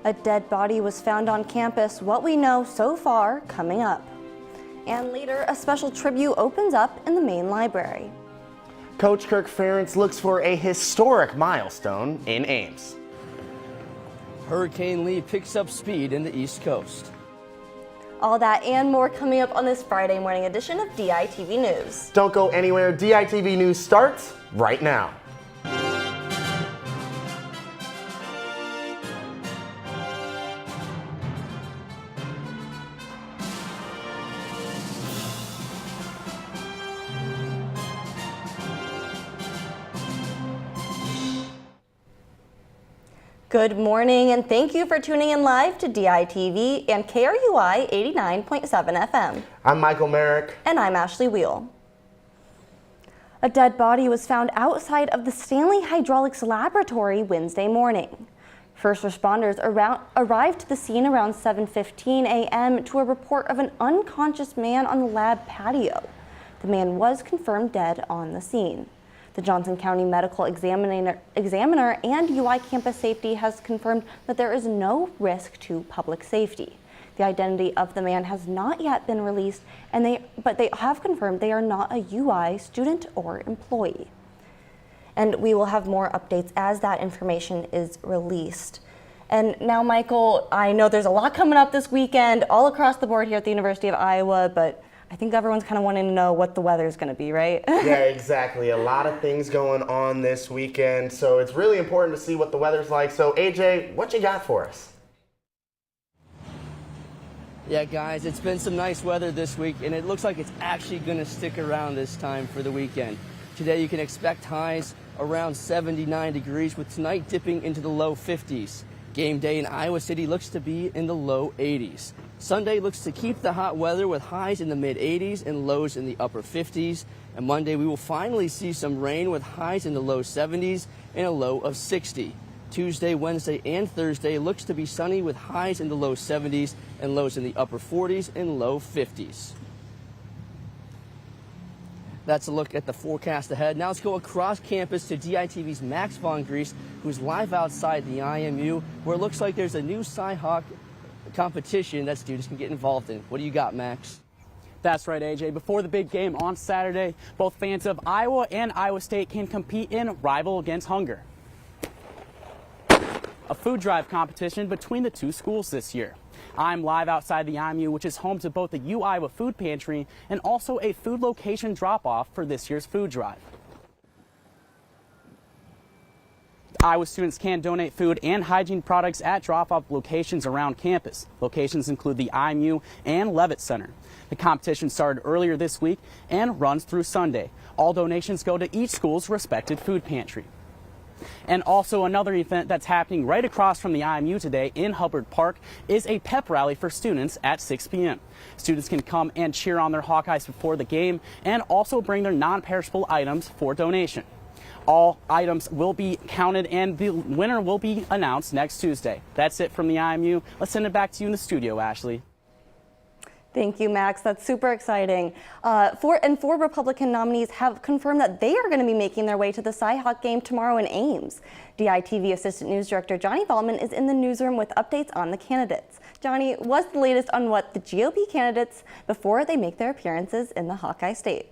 A dead body was found on campus. What we know so far coming up. And later, a special tribute opens up in the main library. Coach Kirk Ferentz looks for a historic milestone in Ames. Hurricane Lee picks up speed in the East Coast. All that and more coming up on this Friday morning edition of DITV News. Don't go anywhere. DITV News starts right now. Good morning and thank you for tuning in live to DITV and KRUI 89.7 FM. I'm Michael Merrick. And I'm Ashley Wheel. A dead body was found outside of the Stanley Hydraulics Laboratory Wednesday morning. First responders arrived to the scene around 7:15 a.m. to a report of an unconscious man on the lab patio. The man was confirmed dead on the scene. The Johnson County Medical Examiner and UI Campus Safety has confirmed that there is no risk to public safety. The identity of the man has not yet been released, but they have confirmed they are not a UI student or employee. And we will have more updates as that information is released. And now, Michael, I know there's a lot coming up this weekend all across the board here at the University of Iowa, but I think everyone's kind of wanting to know what the weather is going to be, right? Yeah, exactly. A lot of things going on this weekend, so it's really important to see what the weather's like. So, AJ, what you got for us? Yeah, guys, it's been some nice weather this week, and it looks like it's actually going to stick around this time for the weekend. Today, you can expect highs around 79 degrees, with tonight dipping into the low 50s. Game day in Iowa City looks to be in the low 80s. Sunday looks to keep the hot weather with highs in the mid-80s and lows in the upper 50s. And Monday, we will finally see some rain with highs in the low 70s and a low of 60. Tuesday, Wednesday, and Thursday looks to be sunny with highs in the low 70s and lows in the upper 40s and low 50s. That's a look at the forecast ahead. Now let's go across campus to DITV's Max Von Griest, who's live outside the IMU, where it looks like there's a new Cyhawk competition that students can get involved in. What do you got, Max? That's right, AJ. Before the big game on Saturday, both fans of Iowa and Iowa State can compete in Rival Against Hunger, a food drive competition between the two schools this year. I'm live outside the IMU, which is home to both the U Iowa Food Pantry and also a food location drop-off for this year's food drive. Iowa students can donate food and hygiene products at drop-off locations around campus. Locations include the IMU and Levitt Center. The competition started earlier this week and runs through Sunday. All donations go to each school's respected food pantry. And also another event that's happening right across from the IMU today in Hubbard Park is a pep rally for students at 6 p.m. Students can come and cheer on their Hawkeyes before the game and also bring their non-perishable items for donation. All items will be counted and the winner will be announced next Tuesday. That's it from the IMU. Let's send it back to you in the studio, Ashley. Thank you, Max. That's super exciting. Four Republican nominees have confirmed that they are going to be making their way to the Cyhawk game tomorrow in Ames. DITV Assistant News Director Johnny Ballman is in the newsroom with updates on the candidates. Johnny, what's the latest on what the GOP candidates before they make their appearances in the Hawkeye State?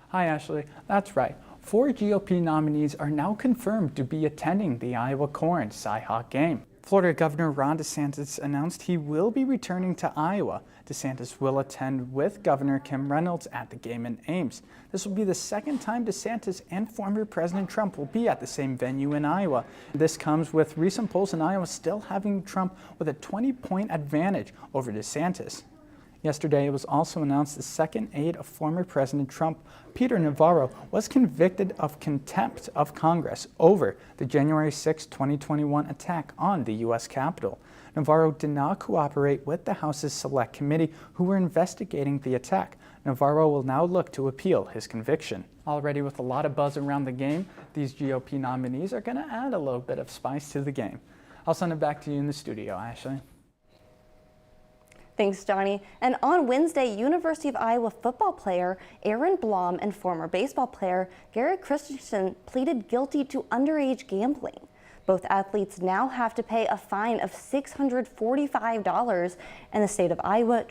Hi, Ashley. That's right. 4 GOP nominees are now confirmed to be attending the Iowa Corn Cyhawk game. Florida Governor Ron DeSantis announced he will be returning to Iowa. DeSantis will attend with Governor Kim Reynolds at the game in Ames. This will be the second time DeSantis and former President Trump will be at the same venue in Iowa. This comes with recent polls in Iowa still having Trump with a 20-point advantage over DeSantis. Yesterday, it was also announced the second aide of former President Trump, Peter Navarro, was convicted of contempt of Congress over the January 6, 2021 attack on the U.S. Capitol. Navarro did not cooperate with the House's Select Committee, who were investigating the attack. Navarro will now look to appeal his conviction. Already with a lot of buzz around the game, these GOP nominees are going to add a little bit of spice to the game. I'll send it back to you in the studio, Ashley. Thanks, Johnny. And on Wednesday, University of Iowa football player Aaron Blom and former baseball player Gary Christensen pleaded guilty to underage gambling. Both athletes now have to pay a fine of $645, and the state of Iowa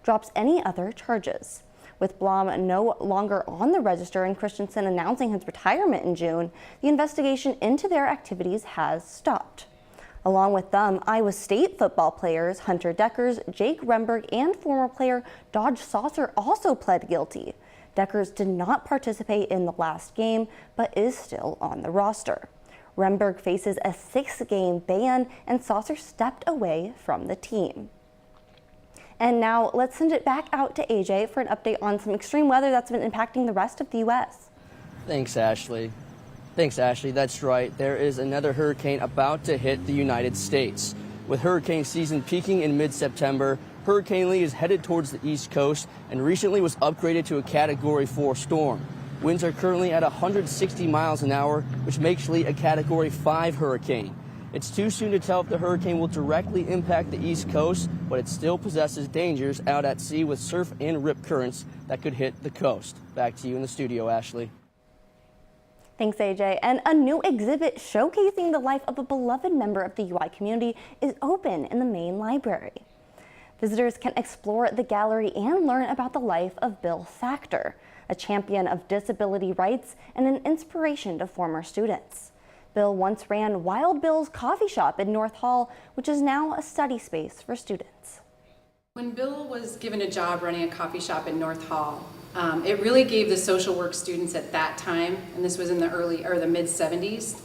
drops any other charges. With Blom no longer on the register and Christensen announcing his retirement in June, the investigation into their activities has stopped. Along with them, Iowa State football players Hunter Deckers, Jake Remberg, and former player Dodge Saucer also pled guilty. Deckers did not participate in the last game, but is still on the roster. Remberg faces a 6-game ban, and Saucer stepped away from the team. And now let's send it back out to AJ for an update on some extreme weather that's been impacting the rest of the U.S. Thanks, Ashley. That's right. There is another hurricane about to hit the United States. With hurricane season peaking in mid-September, Hurricane Lee is headed towards the East Coast and recently was upgraded to a Category 4 storm. Winds are currently at 160 miles an hour, which makes Lee a Category 5 hurricane. It's too soon to tell if the hurricane will directly impact the East Coast, but it still possesses dangers out at sea with surf and rip currents that could hit the coast. Back to you in the studio, Ashley. Thanks, AJ. And a new exhibit showcasing the life of a beloved member of the UI community is open in the main library. Visitors can explore the gallery and learn about the life of Bill Sachter, a champion of disability rights and an inspiration to former students. Bill once ran Wild Bill's Coffee Shop in North Hall, which is now a study space for students. When Bill was given a job running a coffee shop in North Hall, it really gave the social work students at that time, and this was in the mid-70s,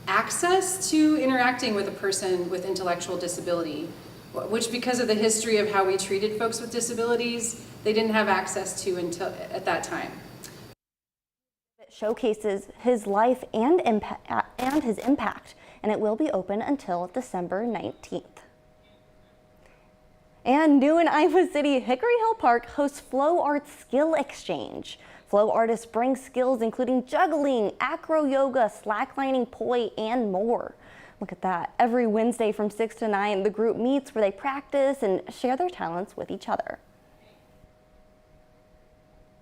access to interacting with a person with intellectual disability, which because of the history of how we treated folks with disabilities, they didn't have access to until at that time. It showcases his life and his impact, and it will be open until December 19th. And new in Iowa City, Hickory Hill Park hosts Flow Arts Skill Exchange. Flow artists bring skills including juggling, acro yoga, slacklining, poi, and more. Look at that. Every Wednesday from 6 to 9, the group meets where they practice and share their talents with each other.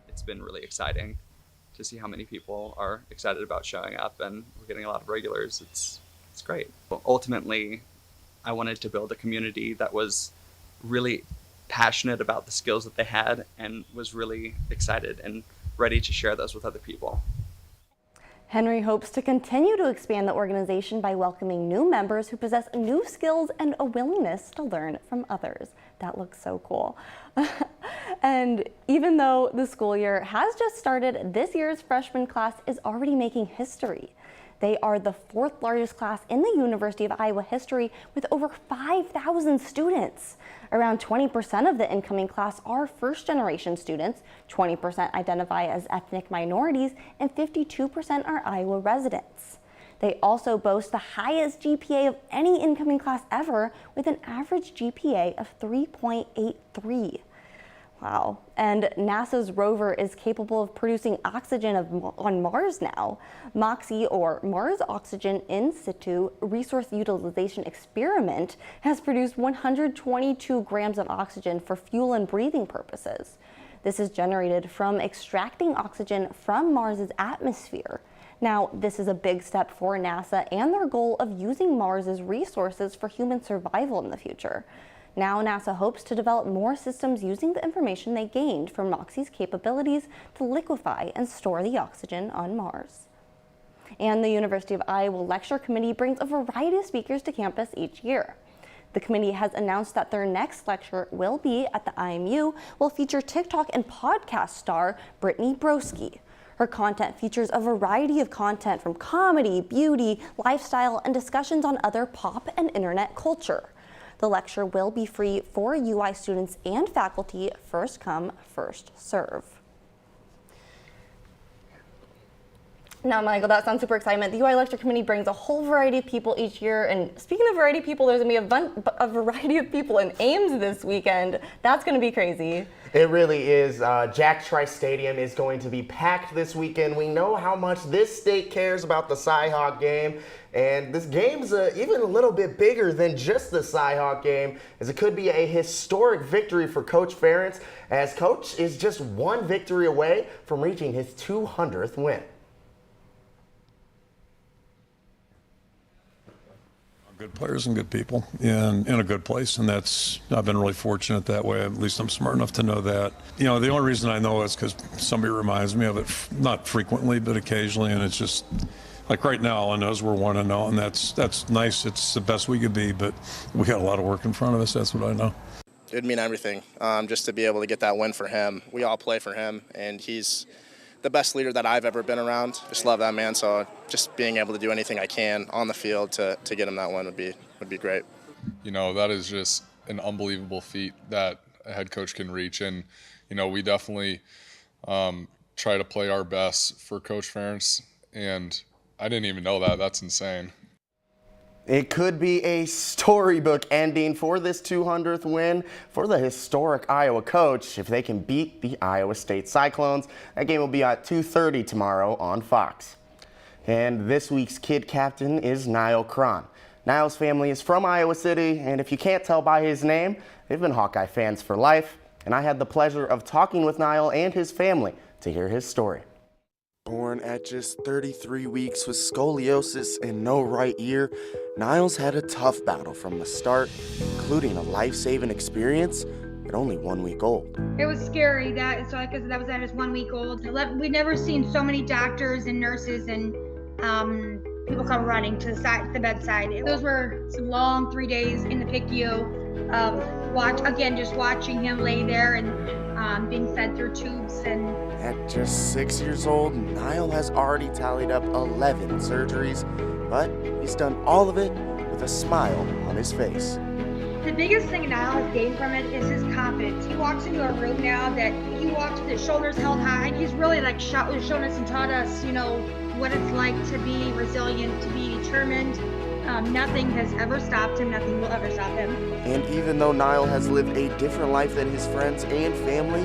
It's been really exciting to see how many people are excited about showing up, and we're getting a lot of regulars. It's great. But ultimately, I wanted to build a community that was really passionate about the skills that they had and was really excited and ready to share those with other people. Henry hopes to continue to expand the organization by welcoming new members who possess new skills and a willingness to learn from others. That looks so cool. And even though the school year has just started, this year's freshman class is already making history. They are the 4th largest class in the University of Iowa history with over 5,000 students. Around 20% of the incoming class are first-generation students, 20% identify as ethnic minorities, and 52% are Iowa residents. They also boast the highest GPA of any incoming class ever, with an average GPA of 3.83. Wow. And NASA's rover is capable of producing oxygen on Mars now. MOXIE, or Mars Oxygen In Situ Resource Utilization Experiment, has produced 122 grams of oxygen for fuel and breathing purposes. This is generated from extracting oxygen from Mars's atmosphere. Now, this is a big step for NASA and their goal of using Mars's resources for human survival in the future. Now, NASA hopes to develop more systems using the information they gained from MOXIE's capabilities to liquefy and store the oxygen on Mars. And the University of Iowa Lecture Committee brings a variety of speakers to campus each year. The committee has announced that their next lecture will be at the IMU, will feature TikTok and podcast star Brittany Broski. Her content features a variety of content from comedy, beauty, lifestyle, and discussions on other pop and internet culture. The lecture will be free for UI students and faculty, first come, first serve. Now, Michael, that sounds super exciting. The UI Lecture Committee brings a whole variety of people each year. And speaking of variety of people, there's going to be a variety of people in Ames this weekend. That's going to be crazy. It really is. Jack Trice Stadium is going to be packed this weekend. We know how much this state cares about the Cy-Hawk game. And this game's even a little bit bigger than just the Cy-Hawk game, as it could be a historic victory for Coach Ferentz, as Coach is just one victory away from reaching his 200th win. Good players and good people in a good place, and I've been really fortunate that way. At least I'm smart enough to know that. The only reason I know is because somebody reminds me of it, not frequently, but occasionally, and it's just like right now, all I know is we're 1-0, and that's nice. It's the best we could be, but we got a lot of work in front of us. That's what I know. It'd mean everything just to be able to get that win for him. We all play for him, and he's the best leader that I've ever been around. Just love that man. So just being able to do anything I can on the field to get him that win would be great. That is just an unbelievable feat that a head coach can reach. And, we definitely try to play our best for Coach Ferentz. And I didn't even know that. That's insane. It could be a storybook ending for this 200th win for the historic Iowa coach if they can beat the Iowa State Cyclones. That game will be at 2:30 tomorrow on Fox. And this week's kid captain is Niall Cron. Niall's family is from Iowa City, and if you can't tell by his name, they've been Hawkeye fans for life. And I had the pleasure of talking with Niall and his family to hear his story. Born at just 33 weeks with scoliosis and no right ear, Niles had a tough battle from the start, including a life-saving experience at only 1 week old. It was scary, because that was at his 1 week old. We'd never seen so many doctors and nurses and people come running to the bedside. Those were some long 3 days in the PICU of just watching him lay there and being fed through tubes. And at just 6 years old, Niall has already tallied up 11 surgeries, but he's done all of it with a smile on his face. The biggest thing Niall has gained from it is his confidence. He walks into a room now that he walks with his shoulders held high, and he's really shown us and taught us, what it's like to be resilient, to be determined. Nothing has ever stopped him. Nothing will ever stop him. And even though Niall has lived a different life than his friends and family,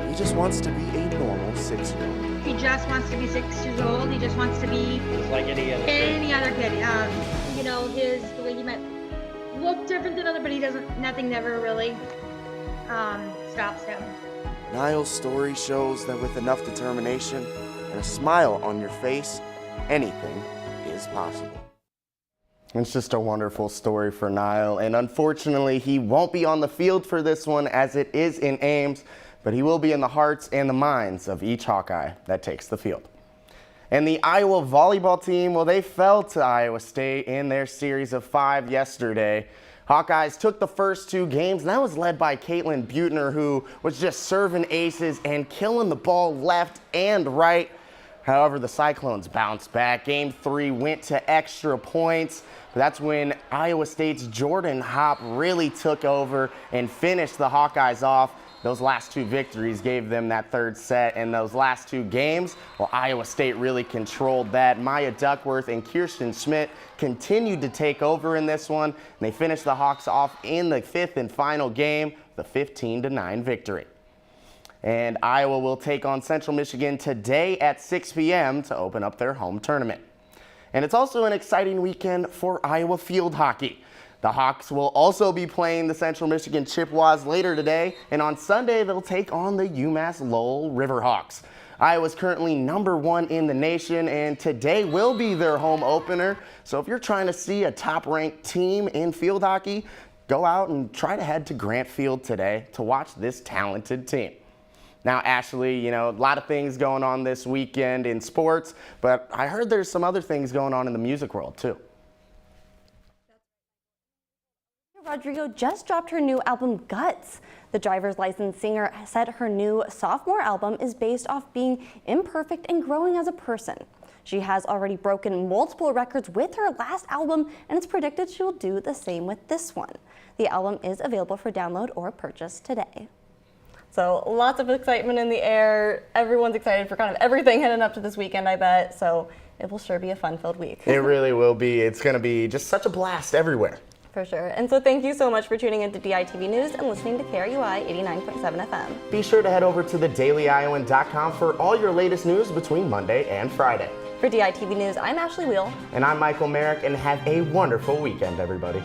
he just wants to be a normal 6-year-old. He just wants to be 6 years old. He just wants to be Just like any other kid. The way he might look different than other, but nothing ever really stops him. Niall's story shows that with enough determination and a smile on your face, anything is possible. It's just a wonderful story for Niall, and unfortunately he won't be on the field for this one as it is in Ames, but he will be in the hearts and the minds of each Hawkeye that takes the field. And the Iowa volleyball team, well, they fell to Iowa State in their series of 5 yesterday. Hawkeyes took the first 2 games, and that was led by Caitlin Butner, who was just serving aces and killing the ball left and right. However, the Cyclones bounced back. Game 3 went to extra points. That's when Iowa State's Jordan Hopp really took over and finished the Hawkeyes off. Those last 2 victories gave them that 3rd set, and those last 2 games, well, Iowa State really controlled that. Maya Duckworth and Kirsten Schmidt continued to take over in this one, and they finished the Hawks off in the 5th and final game, the 15-9 victory. And Iowa will take on Central Michigan today at 6 p.m. to open up their home tournament. And it's also an exciting weekend for Iowa field hockey. The Hawks will also be playing the Central Michigan Chippewas later today, and on Sunday they'll take on the UMass Lowell Riverhawks. Iowa's currently #1 in the nation, and today will be their home opener. So if you're trying to see a top-ranked team in field hockey, go out and try to head to Grant Field today to watch this talented team. Now, Ashley, a lot of things going on this weekend in sports, but I heard there's some other things going on in the music world, too. Rodrigo just dropped her new album, Guts. The driver's license singer said her new sophomore album is based off being imperfect and growing as a person. She has already broken multiple records with her last album, and it's predicted she will do the same with this one. The album is available for download or purchase today. So lots of excitement in the air. Everyone's excited for kind of everything heading up to this weekend, I bet. So it will sure be a fun-filled week. It really will be. It's going to be just such a blast everywhere. For sure. And so thank you so much for tuning into DITV News and listening to KRUI 89.7 FM. Be sure to head over to thedailyiowan.com for all your latest news between Monday and Friday. For DITV News, I'm Ashley Wheel. And I'm Michael Merrick, and have a wonderful weekend, everybody.